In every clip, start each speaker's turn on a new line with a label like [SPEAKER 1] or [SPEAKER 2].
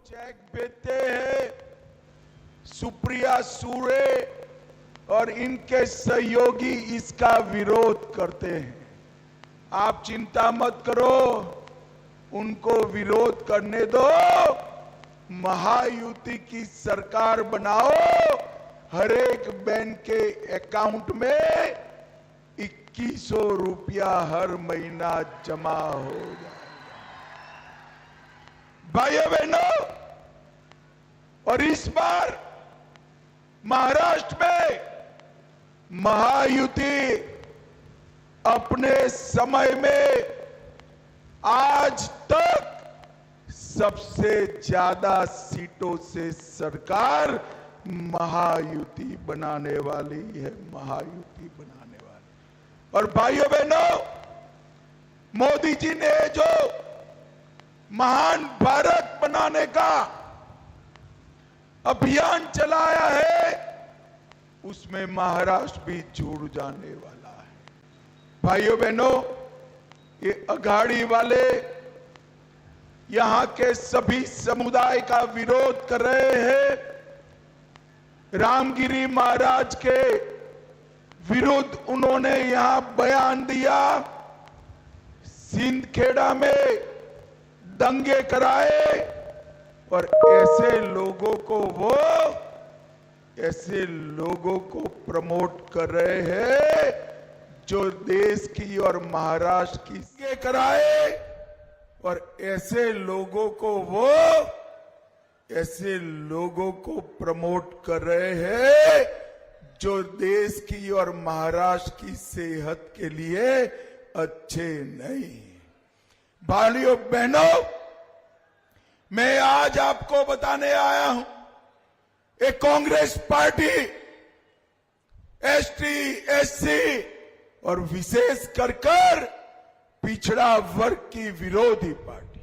[SPEAKER 1] Check भेजते हैं, सुप्रिया सुळे और इनके सहयोगी इसका विरोध करते हैं। आप चिंता मत करो, उनको विरोध करने दो, महायुति की सरकार बनाओ, हर एक बहन के अकाउंट में 2100 रुपया हर महीना जमा हो जाएगा। भाइयों बहनों, और इस बार महाराष्ट्र में महायुति अपने समय में आज तक सबसे ज्यादा सीटों से सरकार महायुति बनाने वाली है, महायुति बनाने वाली। और भाइयों बहनों, मोदी जी ने जो महान भारत बनाने का अभियान चलाया है, उसमें महाराष्ट्र भी जुड़ जाने वाला है। भाइयों बहनों, ये अघाड़ी वाले यहां के सभी समुदाय का विरोध कर रहे हैं। रामगिरी महाराज के विरुद्ध उन्होंने यहां बयान दिया, सिंदखेड़ा में दंगे कराए, और ऐसे लोगों को प्रमोट कर रहे हैं जो देश की और महाराष्ट्र की दंगे कराए, और ऐसे लोगों को प्रमोट कर रहे हैं जो देश की और महाराष्ट्र की सेहत के लिए अच्छे नहीं। भाइयों बहनों, मैं आज आपको बताने आया हूं, एक कांग्रेस पार्टी एसटी, एससी और विशेष कर पिछड़ा वर्ग की विरोधी पार्टी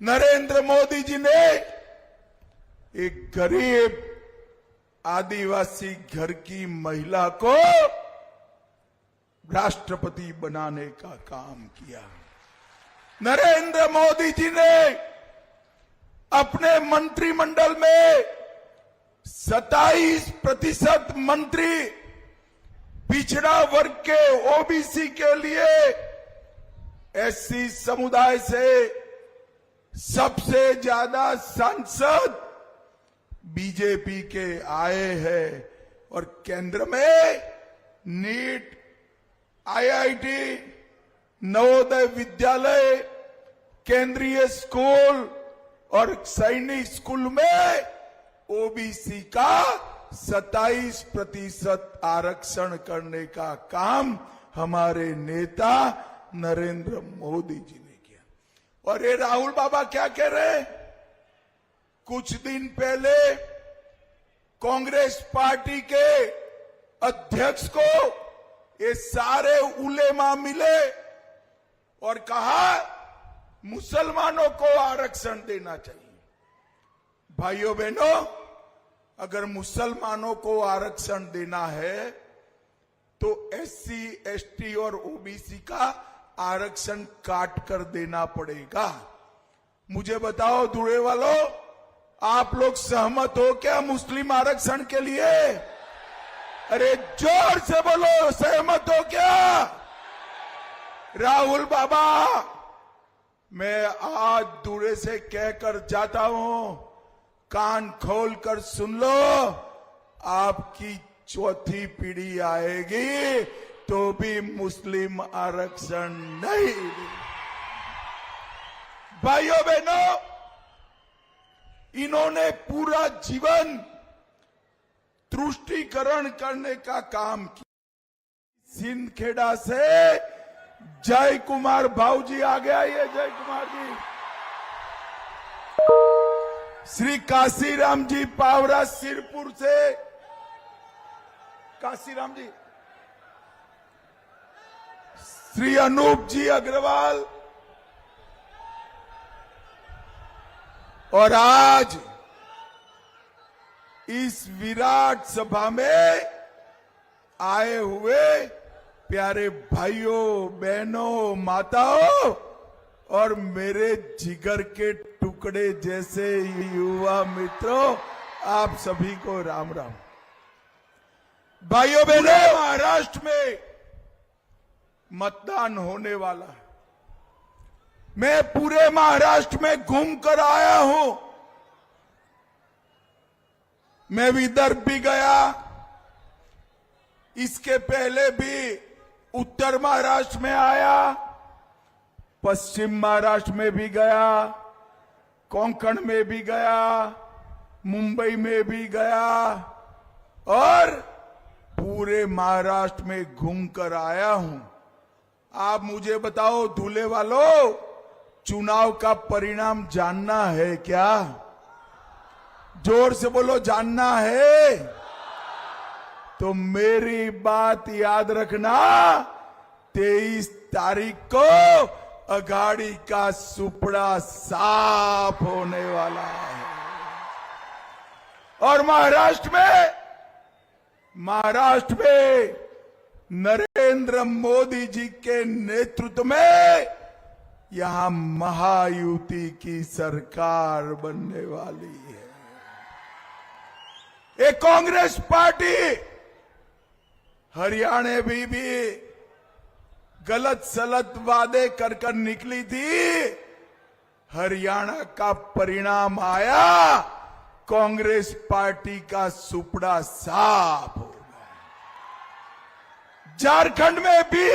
[SPEAKER 1] नरेंद्र मोदी जी ने एक गरीब आदिवासी घर की महिला को राष्ट्रपति बनाने का काम किया। नरेंद्र मोदी जी ने अपने मंत्रिमंडल में 27% मंत्री पिछड़ा वर्ग के ओबीसी के लिए, एससी समुदाय से सबसे ज्यादा सांसद बीजेपी के आए हैं, और केंद्र में नीट, आईआईटी, नवोदय विद्यालय, केंद्रीय स्कूल और सैनिक स्कूल में ओबीसी का 27% आरक्षण करने का काम हमारे नेता नरेंद्र मोदी जी ने किया। और ये राहुल बाबा क्या कह रहे हैं? कुछ दिन पहले कांग्रेस पार्टी के अध्यक्ष को ये सारे उलेमा मिले और कहा मुसलमानों को आरक्षण देना चाहिए। भाइयों बहनों, अगर मुसलमानों को आरक्षण देना है तो एससी, एसटी और ओबीसी का आरक्षण काट कर देना पड़ेगा। मुझे बताओ धुरे वालों, आप लोग सहमत हो क्या मुस्लिम आरक्षण के लिए? अरे जोर से बोलो, सहमत हो क्या? राहुल बाबा, मैं आज दूरे से कहकर जाता हूं, कान खोलकर सुन लो, आपकी चौथी पीढ़ी आएगी तो भी मुस्लिम आरक्षण नहीं। भाइयों बहनों, इन्होंने पूरा जीवन तुष्टीकरण करने का काम किया। सिंदखेड़ा से जय कुमार भाऊजी आ गया, ये जय कुमार जी, श्री काशीराम जी पावरा सिरपुर से, काशीराम जी, श्री अनूप जी अग्रवाल, और आज इस विराट सभा में आए हुए प्यारे भाइयों, बहनों, माताओं और मेरे जिगर के टुकड़े जैसे युवा मित्रों, आप सभी को राम राम। भाइयों बहनों, महाराष्ट्र में मतदान होने वाला है। मैं पूरे महाराष्ट्र में घूम कर आया हूं। मैं विदर्भ भी गया, इसके पहले भी उत्तर महाराष्ट्र में आया, पश्चिम महाराष्ट्र में भी गया, कोंकण में भी गया, मुंबई में भी गया और पूरे महाराष्ट्र में घूम कर आया हूं। आप मुझे बताओ दूल्हे वालों, चुनाव का परिणाम जानना है क्या? जोर से बोलो, जानना है? तो मेरी बात याद रखना, 23 तारीख को अघाड़ी का सुपड़ा साफ होने वाला है। और महाराष्ट्र में नरेंद्र मोदी जी के नेतृत्व में यहां महायुति की सरकार बनने वाली है। एक कांग्रेस पार्टी हरियाणा भी गलत सलत वादे कर निकली थी। हरियाणा का परिणाम आया, कांग्रेस पार्टी का सुपड़ा साफ हो गया। झारखंड में भी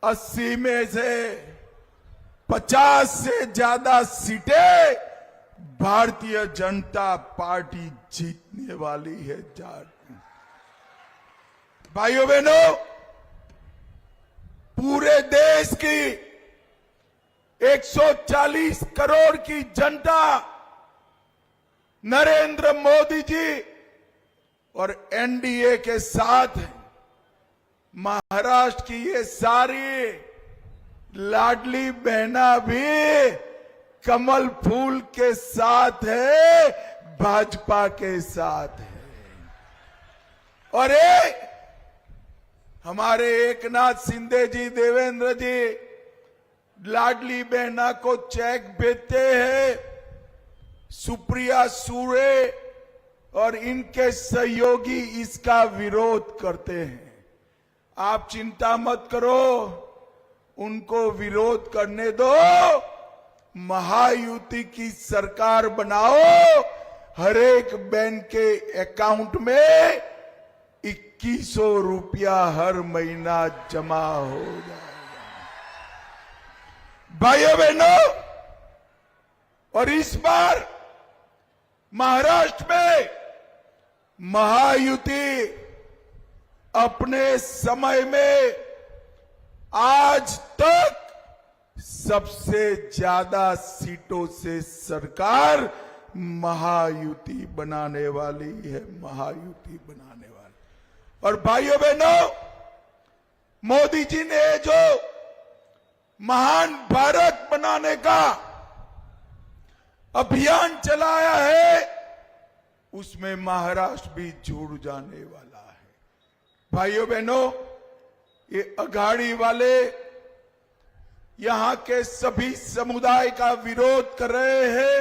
[SPEAKER 1] 80 में से 50 से ज्यादा सीटें भारतीय जनता पार्टी जीतने वाली है। झारखंड, भाइयों बहनों, पूरे देश की 140 करोड़ की जनता नरेंद्र मोदी जी और एनडीए के साथ है। महाराष्ट्र की ये सारी लाडली बहना भी कमल फूल के साथ है, भाजपा के साथ है। और हमारे एकनाथ शिंदे जी, देवेंद्र जी लाडली बहना को चेक भेजते हैं। सुप्रिया सुळे और इनके सहयोगी इसका विरोध करते हैं। आप चिंता मत करो, उनको विरोध करने दो, महायुति की सरकार बनाओ। हर एक बहन के अकाउंट में 2100 रुपया हर महीना जमा हो जाएगा। भाइयों बहनों, और इस बार महाराष्ट्र में महायुति अपने समय में आज तक सबसे ज्यादा सीटों से सरकार महायुति बनाने वाली है, महायुति बनाने वाली। और भाइयों बहनों, मोदी जी ने जो महान भारत बनाने का अभियान चलाया है, उसमें महाराष्ट्र भी जुड़ जाने वाला है। भाइयों बहनों, ये अघाड़ी वाले यहां के सभी समुदाय का विरोध कर रहे हैं।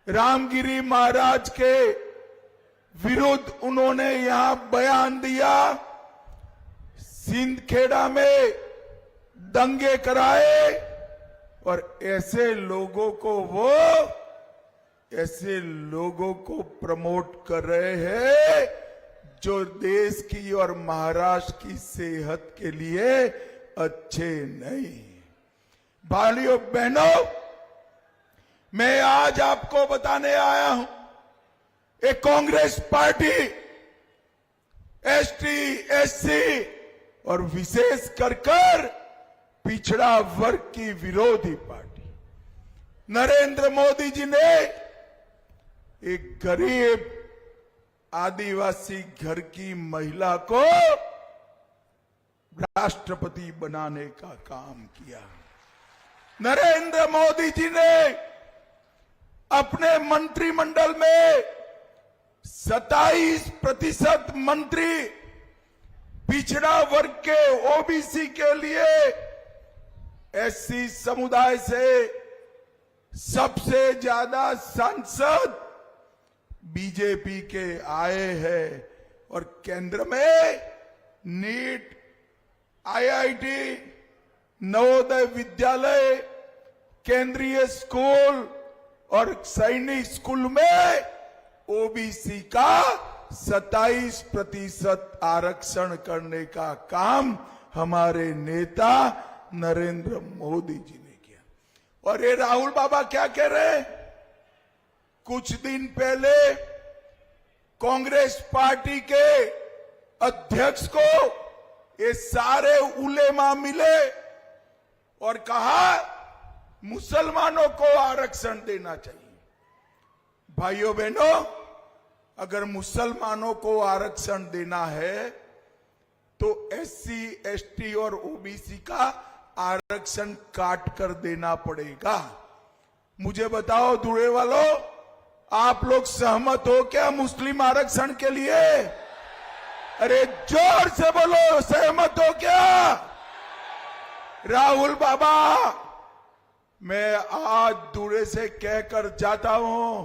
[SPEAKER 1] रामगिरी महाराज के विरुद्ध उन्होंने यहां बयान दिया, सिंदखेड़ा में दंगे कराए और ऐसे लोगों को प्रमोट कर रहे हैं जो देश की और महाराष्ट्र की सेहत के लिए अच्छे नहीं। भाइयों बहनों, मैं आज आपको बताने आया हूं, एक कांग्रेस पार्टी एसटी, एससी और विशेष कर पिछड़ा वर्ग की विरोधी पार्टी नरेंद्र मोदी जी ने एक गरीब आदिवासी घर की महिला को राष्ट्रपति बनाने का काम किया। नरेंद्र मोदी जी ने अपने मंत्रिमंडल में 27% मंत्री पिछड़ा वर्ग के ओबीसी के लिए एससी समुदाय से सबसे ज्यादा सांसद बीजेपी के आए हैं और केंद्र में नीट, आईआईटी, नवोदय विद्यालय, केंद्रीय स्कूल और सैनिक स्कूल में ओबीसी का 27% आरक्षण करने का काम हमारे नेता नरेंद्र मोदी जी ने किया। और ये राहुल बाबा क्या कह रहे हैं? कुछ दिन पहले कांग्रेस पार्टी के अध्यक्ष को ये सारे उलेमा मिले और कहा मुसलमानों को आरक्षण देना चाहिए। भाइयों बहनों, अगर मुसलमानों को आरक्षण देना है तो एससी, एसटी और ओबीसी का आरक्षण काट कर देना पड़ेगा। मुझे बताओ धुले वालों, आप लोग सहमत हो क्या मुस्लिम आरक्षण के लिए? अरे जोर से बोलो, सहमत हो क्या? राहुल बाबा, मैं आज दूरे से कहकर जाता हूं,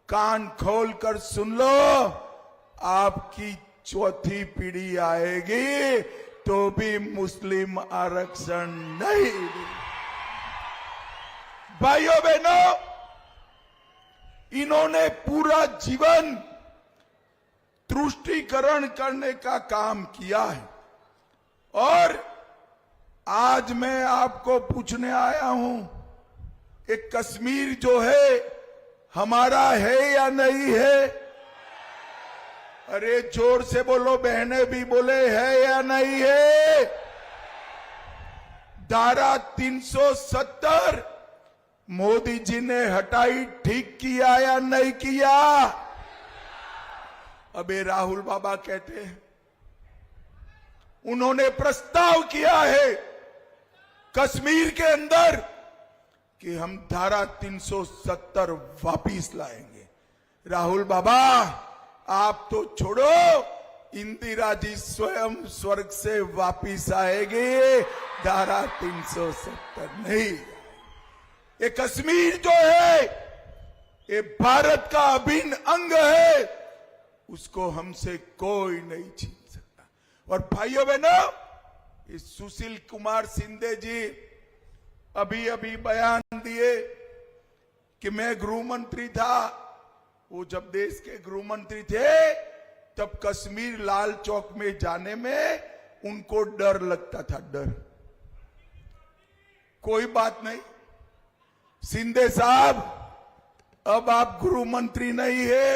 [SPEAKER 1] कान खोल कर सुन लो, आपकी चौथी पीढ़ी आएगी तो भी मुस्लिम आरक्षण नहीं। भाइयों बहनों, इन्होंने पूरा जीवन तुष्टीकरण करने का काम किया है और आज मैं आपको पूछने आया हूं, एक कश्मीर जो है हमारा है या नहीं है? अरे जोर से बोलो, बहनें भी बोले है या नहीं है? धारा 370 मोदी जी ने हटाई, ठीक किया या नहीं किया? अबे राहुल बाबा कहते हैं उन्होंने प्रस्ताव किया है कश्मीर के अंदर कि हम धारा 370 वापिस लाएंगे। राहुल बाबा, आप तो छोड़ो, इंदिरा जी स्वयं स्वर्ग से वापिस आएगी, धारा 370 नहीं। ये कश्मीर जो है ये भारत का अभिन्न अंग है, उसको हमसे कोई नहीं छीन सकता। और भाइयों बहनों, इस सुशील कुमार शिंदे जी अभी अभी बयान दिए कि मैं गृह मंत्री था, वो जब देश के गृह मंत्री थे तब कश्मीर लाल चौक में जाने में उनको डर लगता था, डर। कोई बात नहीं, शिंदे साहब, अब आप गृह मंत्री नहीं है,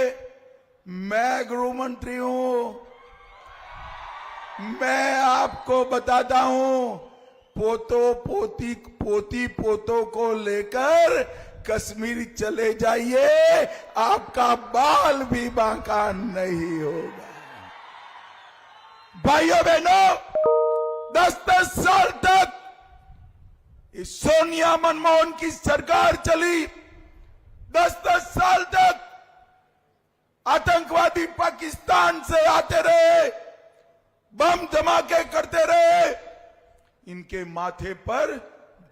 [SPEAKER 1] मैं गृह मंत्री हूं। मैं आपको बताता हूं, पोती पोतों को लेकर कश्मीर चले जाइए, आपका बाल भी बांका नहीं होगा। भाइयों बहनों, 10-10 साल तक इस सोनिया मनमोहन की सरकार चली, 10-10 साल तक आतंकवादी पाकिस्तान से आते रहे, बम धमाके करते रहे, इनके माथे पर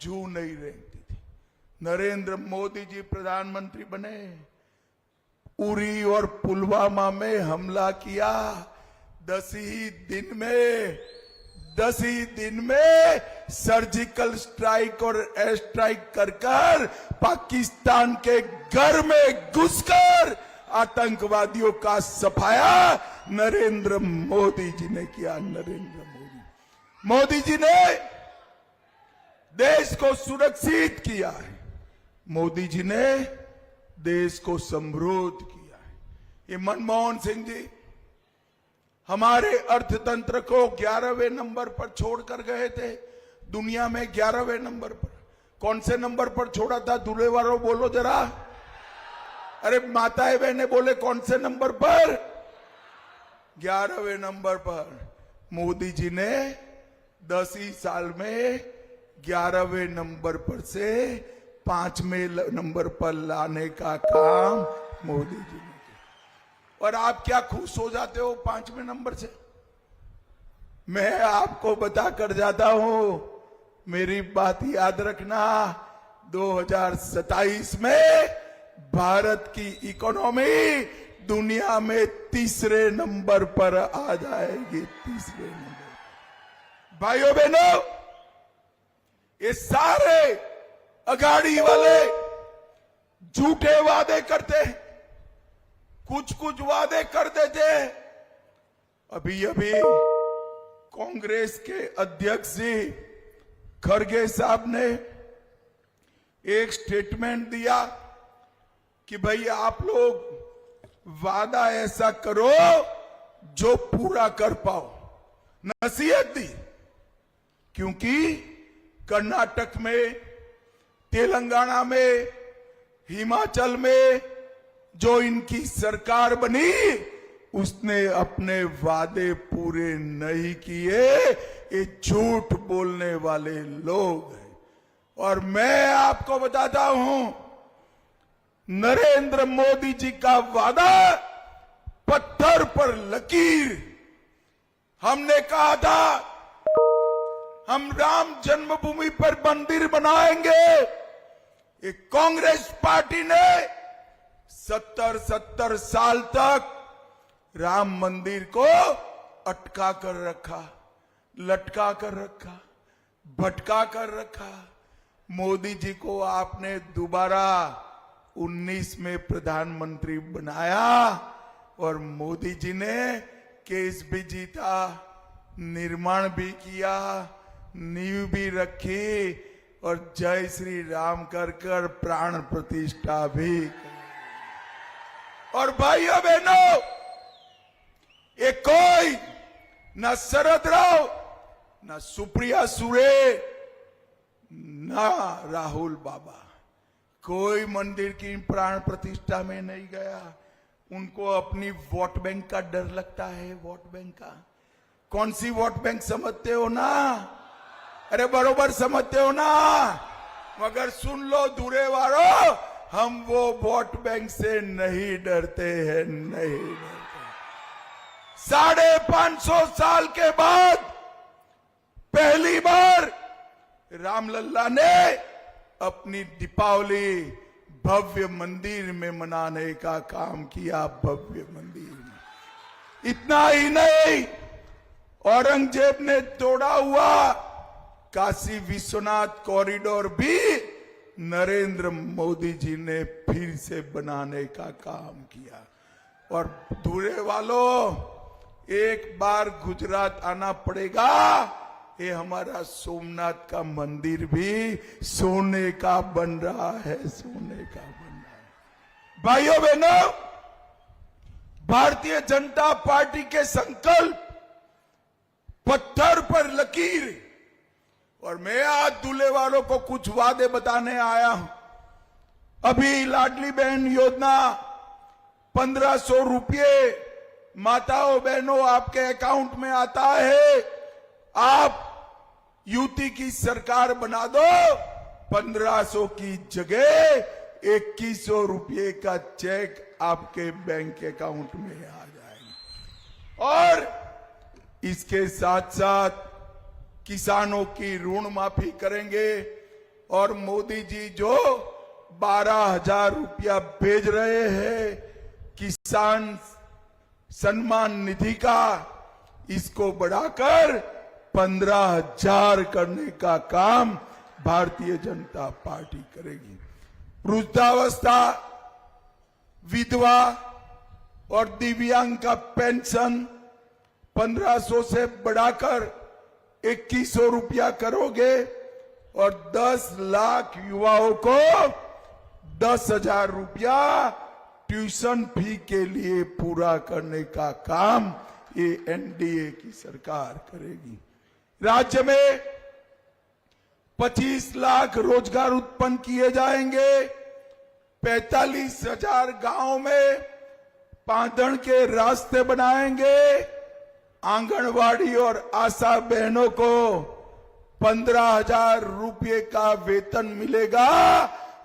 [SPEAKER 1] जू नहीं रहती थी। नरेंद्र मोदी जी प्रधानमंत्री बने, उरी और पुलवामा में हमला किया, 10 ही दिन में सर्जिकल स्ट्राइक और एयर स्ट्राइक कर पाकिस्तान के घर में घुसकर आतंकवादियों का सफाया नरेंद्र मोदी जी ने किया। नरेंद्र मोदी जी ने देश को सुरक्षित किया है, मोदी जी ने देश को समृद्ध किया है। ये मनमोहन सिंह जी हमारे अर्थतंत्र को 11वें नंबर पर छोड़कर गए थे, दुनिया में 11वें नंबर पर। कौन से नंबर पर छोड़ा था? दूल्हे वालों बोलो जरा, अरे माताएं बहनें बोले कौन से नंबर पर? 11वें नंबर पर। मोदी जी ने 10 ही साल में 11वें नंबर पर से 5वें नंबर पर लाने का काम मोदी जी ने किया। और आप क्या खुश हो जाते हो 5वें नंबर से? मैं आपको बता कर जाता हूं, मेरी बात याद रखना, 2027 में भारत की इकोनॉमी दुनिया में तीसरे नंबर पर आ जाएगी, तीसरे नंबर। भाइयों बहनों, ये सारे अघाड़ी वाले झूठे वादे करते हैं, कुछ कुछ वादे कर देते हैं। अभी अभी कांग्रेस के अध्यक्ष जी खड़गे साहब ने एक स्टेटमेंट दिया कि भाई आप लोग वादा ऐसा करो जो पूरा कर पाओ, नसीहत दी। क्योंकि कर्नाटक में, तेलंगाना में, हिमाचल में जो इनकी सरकार बनी, उसने अपने वादे पूरे नहीं किए। ये झूठ बोलने वाले लोग हैं। और मैं आपको बताता हूं, नरेंद्र मोदी जी का वादा पत्थर पर लकीर। हमने कहा था हम राम जन्मभूमि पर मंदिर बनाएंगे। ये कांग्रेस पार्टी ने 70 साल तक राम मंदिर को अटका कर रखा, लटका कर रखा, भटका कर रखा। मोदी जी को आपने दोबारा 19 में प्रधानमंत्री बनाया और मोदी जी ने केस भी जीता, निर्माण भी किया, नींव भी रखी और जय श्री राम कर कर प्राण प्रतिष्ठा भी की। और भाइयों बहनों, ये कोई न शरद राव, न सुप्रिया सुरे, न राहुल बाबा, कोई मंदिर की प्राण प्रतिष्ठा में नहीं गया। उनको अपनी वोट बैंक का डर लगता है। वोट बैंक का कौन सी वोट बैंक समझते हो ना? अरे बरोबर समझते हो ना? मगर सुन लो दूरे वालों, हम वो वोट बैंक से नहीं डरते हैं, नहीं डरते। 550 साल के बाद पहली बार रामलल्ला ने अपनी दीपावली भव्य मंदिर में मनाने का काम किया, भव्य मंदिर में। इतना ही नहीं, औरंगजेब ने तोड़ा हुआ काशी विश्वनाथ कॉरिडोर भी नरेंद्र मोदी जी ने फिर से बनाने का काम किया। और दूरे वालों, एक बार गुजरात आना पड़ेगा। ये हमारा सोमनाथ का मंदिर भी सोने का बन रहा है, सोने का बन रहा है। भाइयों बहनों, भारतीय जनता पार्टी के संकल्प पत्थर पर लकीर। और मैं आज दूल्हे वालों को कुछ वादे बताने आया हूं। अभी लाडली बहन योजना 1500 रुपये माताओं बहनों आपके अकाउंट में आता है। आप यूटी की सरकार बना दो, 1500 की जगह 2100 रुपये का चेक आपके बैंक अकाउंट में आ जाएगा। और इसके साथ साथ किसानों की ऋण माफी करेंगे। और मोदी जी जो 12,000 रुपया भेज रहे हैं किसान सम्मान निधि का, इसको बढ़ाकर 15,000 करने का काम भारतीय जनता पार्टी करेगी। वृद्धावस्था, विधवा और दिव्यांग का पेंशन 1500 से बढ़ाकर 2100 रुपया करोगे। और 10 लाख युवाओं को 10,000 रुपया ट्यूशन फी के लिए पूरा करने का काम ये एनडीए की सरकार करेगी। राज्य में 25 लाख रोजगार उत्पन्न किए जाएंगे। 45,000 गांव में पादन के रास्ते बनाएंगे। आंगनवाड़ी और आशा बहनों को 15,000 रुपये का वेतन मिलेगा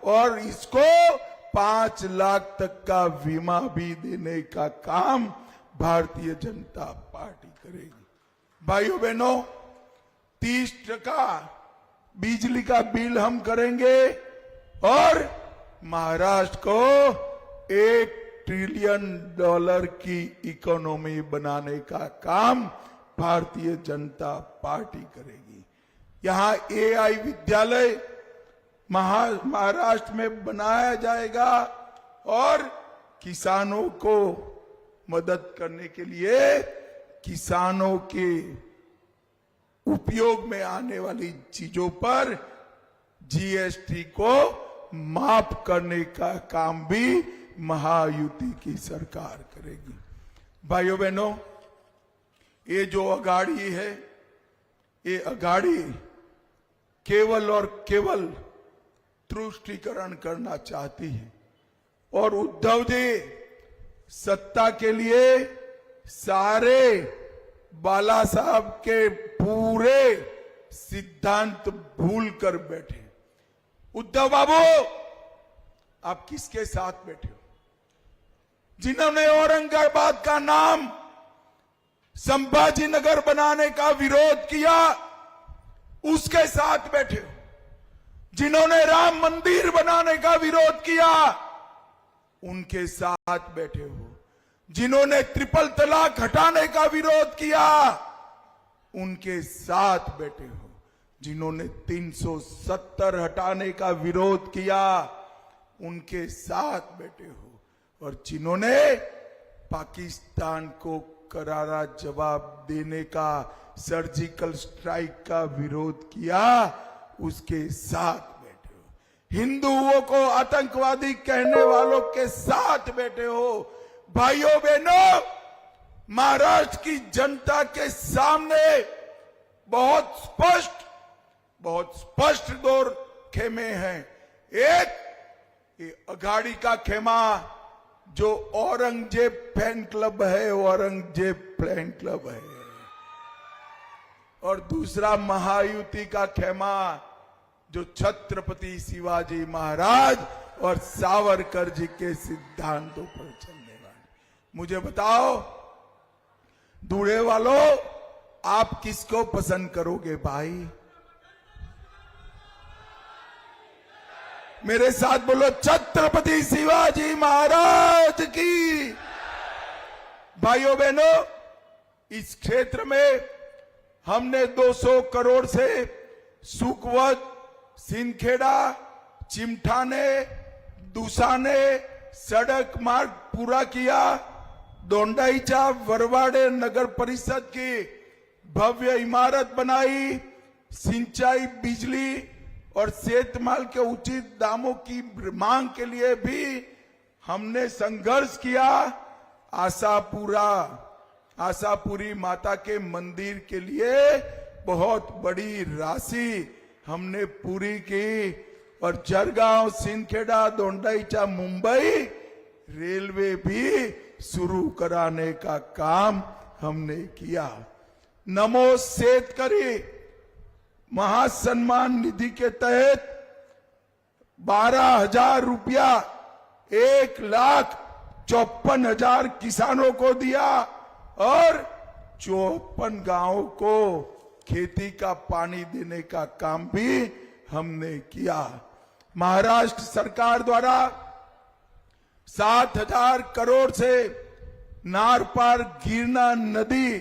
[SPEAKER 1] और इसको 5 लाख तक का बीमा भी देने का काम भारतीय जनता पार्टी करेगी। भाइयों बहनों, 30% बिजली का बिल हम करेंगे और महाराष्ट्र को $1 ट्रिलियन की इकोनॉमी बनाने का काम भारतीय जनता पार्टी करेगी। यहां AI विद्यालय महाराष्ट्र में बनाया जाएगा और किसानों को मदद करने के लिए किसानों के उपयोग में आने वाली चीजों पर GST को माफ करने का काम भी महायुति की सरकार करेगी। भाइयों बहनों, ये जो अघाड़ी है, ये अघाड़ी केवल और केवल तुष्टीकरण करना चाहती है और उद्धव जी सत्ता के लिए सारे बाला साहब के पूरे सिद्धांत भूल कर बैठे। उद्धव बाबू, आप किसके साथ बैठे हो? जिन्होंने औरंगाबाद का नाम संभाजी नगर बनाने का विरोध किया, उसके साथ बैठे हो। जिन्होंने राम मंदिर बनाने का विरोध किया, उनके साथ बैठे हो। जिन्होंने ट्रिपल तलाक हटाने का विरोध किया, उनके साथ बैठे हो। जिन्होंने 370 हटाने का विरोध किया, उनके साथ बैठे हो। और जिन्होंने पाकिस्तान को करारा जवाब देने का, सर्जिकल स्ट्राइक का विरोध किया, उसके साथ बैठे हो। हिंदुओं को आतंकवादी कहने वालों के साथ बैठे हो। भाइयों बहनों, महाराष्ट्र की जनता के सामने बहुत स्पष्ट दो खेमे हैं। एक, ये अघाड़ी का खेमा जो औरंगजेब फैन क्लब है, औरंगजेब फैन क्लब है, और दूसरा महायुति का खेमा जो छत्रपति शिवाजी महाराज और सावरकर जी के सिद्धांतों पर चलने वाले। मुझे बताओ दूल्हे वालों, आप किसको पसंद करोगे भाई? मेरे साथ बोलो, छत्रपति शिवाजी महाराज की। भाइयों बहनों, इस क्षेत्र में हमने 200 करोड़ से सुखवत, सिंदखेड़ा, चिमठाने, दुसाने सड़क मार्ग पूरा किया। दोंडाईचा वरवाड़े नगर परिषद की भव्य इमारत बनाई। सिंचाई, बिजली और शेतमाल के उचित दामों की मांग के लिए भी हमने संघर्ष किया। आशापुरी माता के मंदिर के लिए बहुत बड़ी राशि हमने पूरी की। और जरगांव, सिंदखेड़ा, दोंडाईचा, मुंबई रेलवे भी शुरू कराने का काम हमने किया। नमो शेतकरी महासम्मान निधि के तहत 12,000 रुपया 1,54,000 किसानों को दिया और 54 गांवों को खेती का पानी देने का काम भी हमने किया। महाराष्ट्र सरकार द्वारा 7,000 करोड़ से नार पार गिरना नदी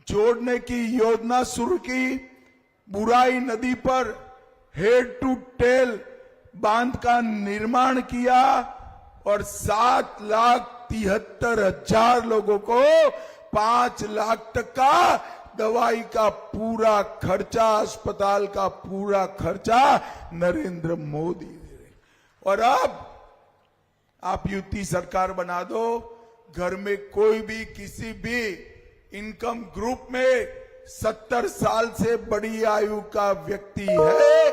[SPEAKER 1] जोड़ने की योजना शुरू की। बुराई नदी पर हेड टू टेल बांध का निर्माण किया और 7,73,000 लोगों को 5 लाख तक का दवाई का पूरा खर्चा, अस्पताल का पूरा खर्चा नरेंद्र मोदी दे रहे। और अब आप युति सरकार बना दो, घर में कोई भी किसी भी इनकम ग्रुप में 70 साल से बड़ी आयु का व्यक्ति है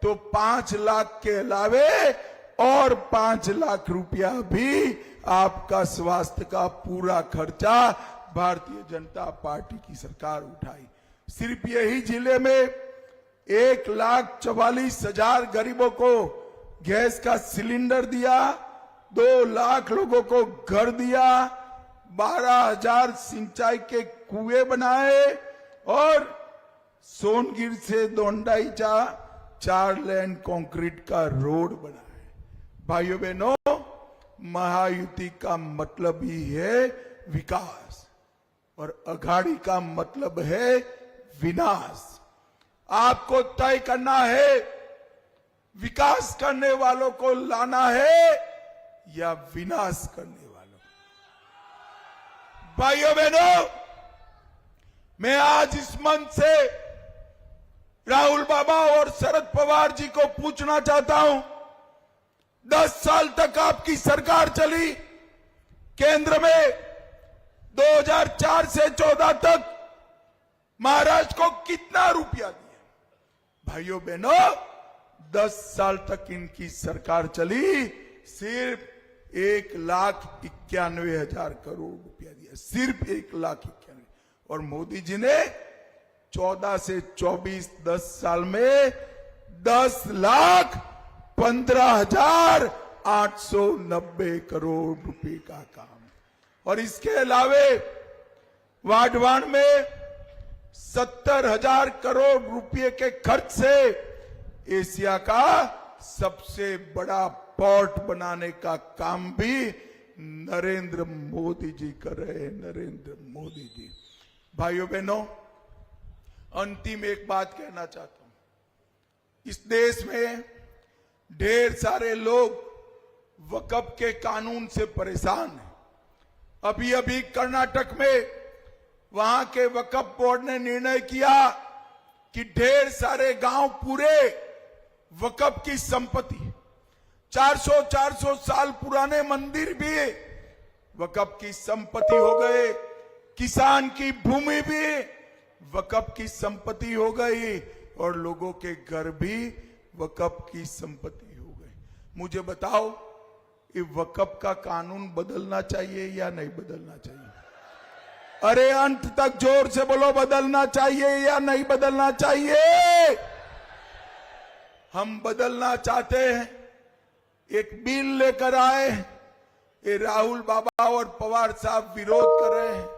[SPEAKER 1] तो 5 लाख के अलावे और 5 लाख रुपया भी आपका स्वास्थ्य का पूरा खर्चा भारतीय जनता पार्टी की सरकार उठाई। सिर्फ यही जिले में 1,44,000 गरीबों को गैस का सिलेंडर दिया, 2 लाख लोगों को घर दिया, 12,000 सिंचाई के कुएं बनाए और सोनगिर से दोंडाईचा 4 लेन कंक्रीट का रोड बना है। भाइयों बहनों, महायुति का मतलब ही है विकास और अघाड़ी का मतलब है विनाश। आपको तय करना है विकास करने वालों को लाना है या विनाश करने वालों को। भाइयों बहनों, मैं आज इस मंच से राहुल बाबा और शरद पवार जी को पूछना चाहता हूं, 10 साल तक आपकी सरकार चली केंद्र में, 2004 से 14 तक महाराष्ट्र को कितना रुपया दिया? भाइयों बहनों, 10 साल तक इनकी सरकार चली, सिर्फ 1,91,000 करोड़ रुपया दिया, सिर्फ 1,91,000। और मोदी जी ने 14 से 24 10 साल में 10,15,890 करोड़ रुपए का काम। और इसके अलावे वाडवान में 70,000 करोड़ रुपए के खर्च से एशिया का सबसे बड़ा पोर्ट बनाने का काम भी नरेंद्र मोदी जी कर रहे हैं, नरेंद्र मोदी जी। भाइयों बहनों, अंतिम एक बात कहना चाहता हूं, इस देश में ढेर सारे लोग वक्फ के कानून से परेशान हैं। अभी अभी कर्नाटक में वहां के वक्फ बोर्ड ने निर्णय किया कि ढेर सारे गांव पूरे वक्फ की संपत्ति, 400 साल पुराने मंदिर भी वक्फ की संपत्ति हो गए, किसान की भूमि भी वक्फ की संपत्ति हो गई और लोगों के घर भी वक्फ की संपत्ति हो गई। मुझे बताओ, ये वक्फ का कानून बदलना चाहिए या नहीं बदलना चाहिए? अरे अंत तक जोर से बोलो, बदलना चाहिए या नहीं बदलना चाहिए? हम बदलना चाहते हैं, एक बिल लेकर आए, ये राहुल बाबा और पवार साहब विरोध कर रहे हैं।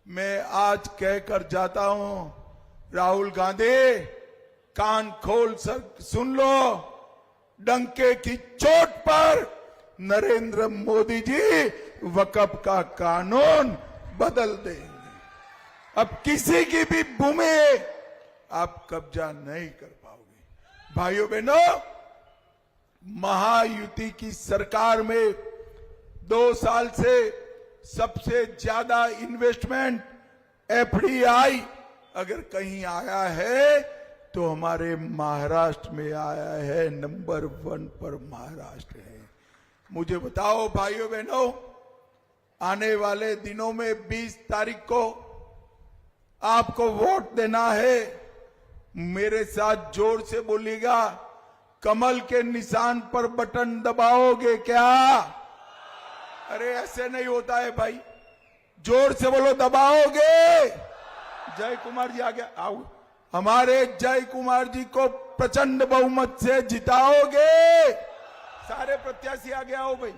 [SPEAKER 1] मैं आज कहकर जाता हूं, राहुल गांधी कान खोल सुन लो, डंके की चोट पर नरेंद्र मोदी जी वक्फ का कानून बदल देंगे। अब किसी की भी भूमि आप कब्जा नहीं कर पाओगे। भाइयों बहनों, महायुति की सरकार में 2 साल से सबसे ज्यादा इन्वेस्टमेंट एफडीआई अगर कहीं आया है तो हमारे महाराष्ट्र में आया है, नंबर 1 पर महाराष्ट्र है। मुझे बताओ भाइयों बहनों, आने वाले दिनों में 20 तारीख को आपको वोट देना है। मेरे साथ जोर से बोलिएगा, कमल के निशान पर बटन दबाओगे क्या? अरे ऐसे नहीं होता है भाई, जोर से बोलो, दबाओगे? जय कुमार जी आ गया, आओ। हमारे जय कुमार जी को प्रचंड बहुमत से जिताओगे? सारे प्रत्याशी आ गया हो भाई।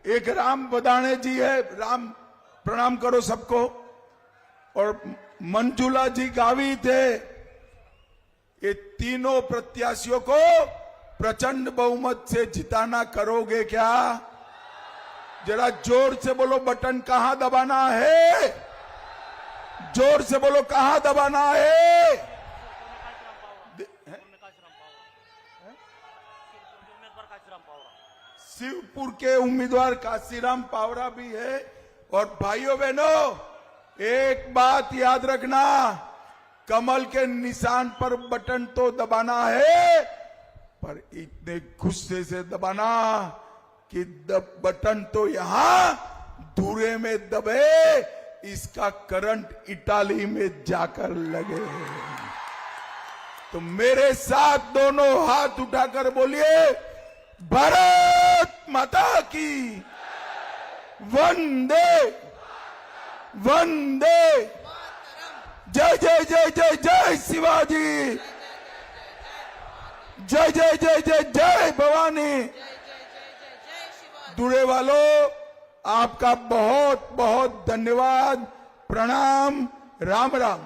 [SPEAKER 1] एक राम बदाणे जी है, राम प्रणाम करो सबको, और मंजुला जी गावी थे। ये तीनों प्रत्याशियों को प्रचंड बहुमत से जिताना करोगे क्या? जरा जोर से बोलो, बटन कहां दबाना है? जोर से बोलो, कहां दबाना है? शिवपुर के उम्मीदवार काशीराम पावरा भी है। और भाइयों बहनों, एक बात याद रखना, कमल के निशान पर बटन तो दबाना है, पर इतने गुस्से से दबाना कि बटन तो यहां धुरे में दबे, इसका करंट इटाली में जाकर लगे। तो मेरे साथ दोनों हाथ उठाकर बोलिए, भारत माता की वंदे वंदे, जय जय जय जय जय शिवाजी, जय जय जय जय जय भवानी। दुरे वालों, आपका बहुत बहुत धन्यवाद, प्रणाम, राम राम।